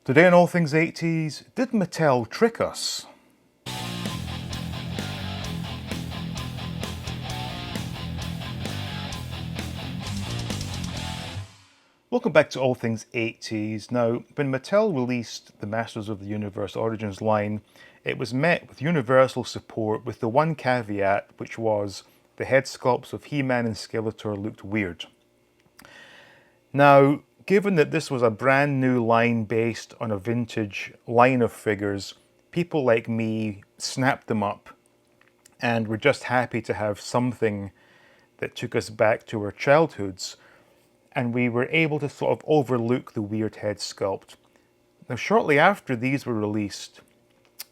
Today on All Things 80s, did Mattel trick us? Welcome back to All Things 80s. Now, when Mattel released the Masters of the Universe Origins line, it was met with universal support with the one caveat, which was the head sculpts of He-Man and Skeletor looked weird. Now, given that this was a brand new line based on a vintage line of figures, people like me snapped them up and were just happy to have something that took us back to our childhoods, and we were able to sort of overlook the weird head sculpt. Now, shortly after these were released,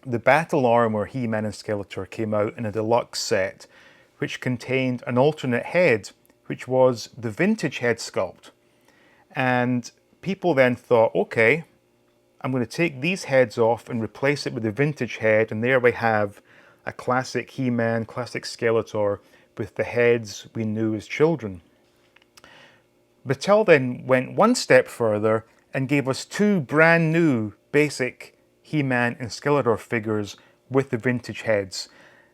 the Battle Armor He-Man and Skeletor came out in a deluxe set, which contained an alternate head, which was the vintage head sculpt. And people then thought, okay, I'm going to take these heads off and replace it with the vintage head, and there we have a classic He-Man, classic Skeletor, with the heads we knew as children. Mattel then went one step further and gave us two brand new basic He-Man and Skeletor figures with the vintage heads.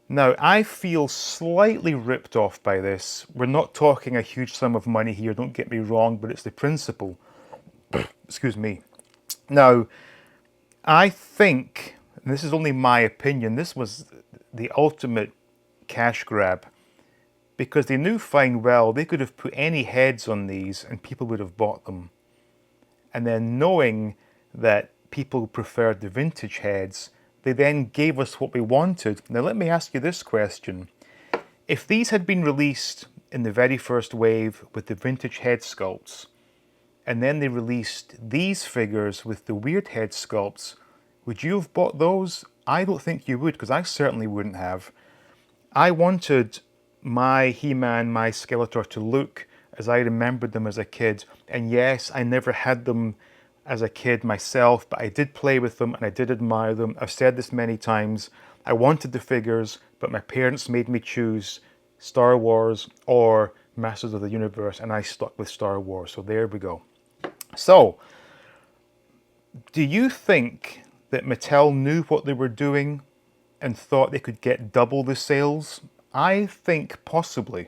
Now, I feel slightly ripped off by this. We're not talking a huge sum of money here, don't get me wrong, but it's the principle. Excuse me. Now, I think, and this is only my opinion, this was the ultimate cash grab, because they knew fine well they could have put any heads on these and people would have bought them. And then knowing that people preferred the vintage heads, they then gave us what we wanted. Now let me ask you this question. If these had been released in the very first wave with the vintage head sculpts, and then they released these figures with the weird head sculpts, would you have bought those? I don't think you would, because I certainly wouldn't have. I wanted my He-Man, my Skeletor to look as I remembered them as a kid. And yes, I never had them as a kid myself, but I did play with them and I did admire them. I've said this many times. I wanted the figures, but my parents made me choose Star Wars or Masters of the Universe, and I stuck with Star Wars. So there we go. So, do you think that Mattel knew what they were doing and thought they could get double the sales? I think possibly.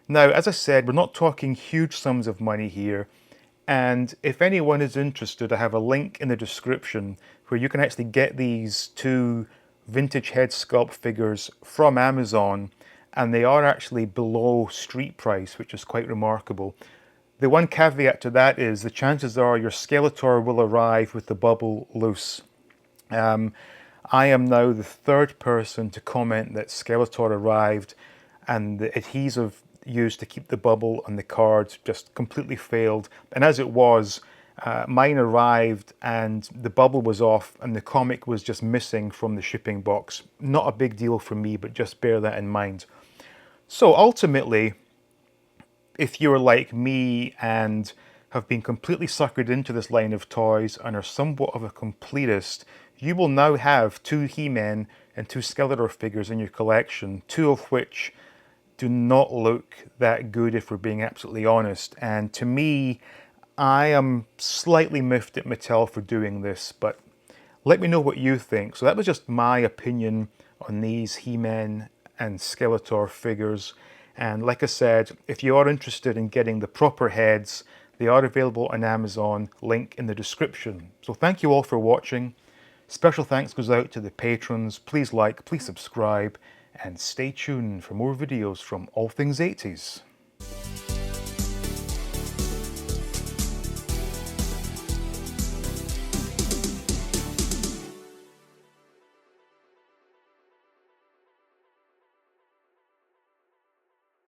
Now, as I said, we're not talking huge sums of money here. And if anyone is interested, I have a link in the description where you can actually get these two vintage head sculpt figures from Amazon. And they are actually below street price, which is quite remarkable. The one caveat to that is the chances are your Skeletor will arrive with the bubble loose. I am now the third person to comment that Skeletor arrived and the adhesive used to keep the bubble on the cards just completely failed. And as it was, mine arrived and the bubble was off and the comic was just missing from the shipping box. Not a big deal for me, but just bear that in mind. So ultimately, if you're like me and have been completely suckered into this line of toys and are somewhat of a completist, you will now have two He-Man and two Skeletor figures in your collection, two of which do not look that good if we're being absolutely honest. And to me, I am slightly miffed at Mattel for doing this, but let me know what you think. So that was just my opinion on these He-Man and Skeletor figures. And like I said, if you are interested in getting the proper heads, they are available on Amazon, link in the description. So thank you all for watching. Special thanks goes out to the patrons. Please like, please subscribe, and stay tuned for more videos from All Things 80s.